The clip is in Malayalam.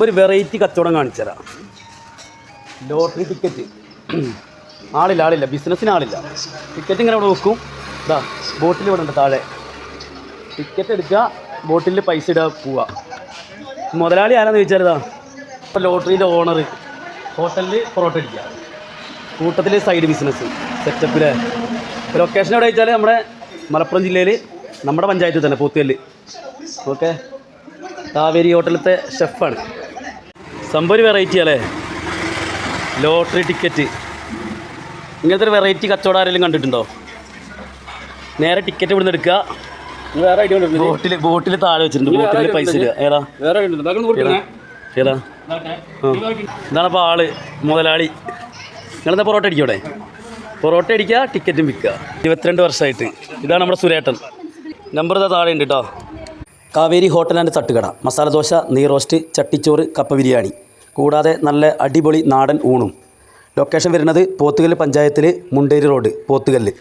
സംഭവം ഒരു വെറൈറ്റി കച്ചവടം കാണിച്ചുതരാം. Lottery ticket. ആളില്ല ബിസിനസ്സിന് ആളില്ല. ടിക്കറ്റ് ഇങ്ങനെ ഇവിടെ വെക്കും. ഇതാ ബോട്ടിൽ ഇവിടെ ഉണ്ട് താഴെ. ടിക്കറ്റ് എടുക്കുക, ബോട്ടിൽ പൈസ ഇടുക, പോവുക. മുതലാളി ആരാന്ന് ചോദിച്ചാൽ ഇതാ ഇപ്പോൾ ലോട്ടറീൻ്റെ ഓണർ. ഹോട്ടലിൽ പൊറോട്ട അടിക്കുക, കൂട്ടത്തിൽ സൈഡ് ബിസിനസ് സെറ്റപ്പിൽ. ലൊക്കേഷൻ എവിടെ വെച്ചാൽ നമ്മുടെ മലപ്പുറം ജില്ലയിൽ നമ്മുടെ പഞ്ചായത്തിൽ തന്നെ പോത്തുകല്ല്. ഓക്കെ, കാവേരി ഹോട്ടലത്തെ ഷെഫാണ്. സംഭവം ഒരു വെറൈറ്റി അല്ലേ, ലോട്ടറി ടിക്കറ്റ്. ഇങ്ങനത്തെ ഒരു വെറൈറ്റി കച്ചവടം ആരെങ്കിലും കണ്ടിട്ടുണ്ടോ? നേരെ ടിക്കറ്റ് ഇവിടുന്ന് എടുക്കുക, വേറെ ഐഡിയ ബോട്ടിൽ താഴെ വെച്ചിട്ടുണ്ട്, ബോട്ടിൽ പൈസ ഇടുക. ഏതാ ഇതാണിപ്പോൾ ആള് മുതലാളി. നിങ്ങളെന്താ പൊറോട്ട അടിക്കോടെ? പൊറോട്ട അടിക്കുക, ടിക്കറ്റും വിൽക്കുക. 22 വർഷമായിട്ട്. ഇതാണ് നമ്മുടെ സുരേട്ടൻ. നമ്പർ ഇതാ താഴെ ഉണ്ട് കേട്ടോ. കാവേരി ഹോട്ടൽ ആൻഡ് തട്ടുകട. മസാല ദോശ, നെയ് റോസ്റ്റ്, ചട്ടിച്ചോറ്, കപ്പ ബിരിയാണി, കൂടാതെ നല്ല അടിപൊളി നാടൻ ഊണും. ലൊക്കേഷൻ വരുന്നത് പോത്തുകല്ല് പഞ്ചായത്തിൽ മുണ്ടേരി റോഡ്, പോത്തുകല്ല്.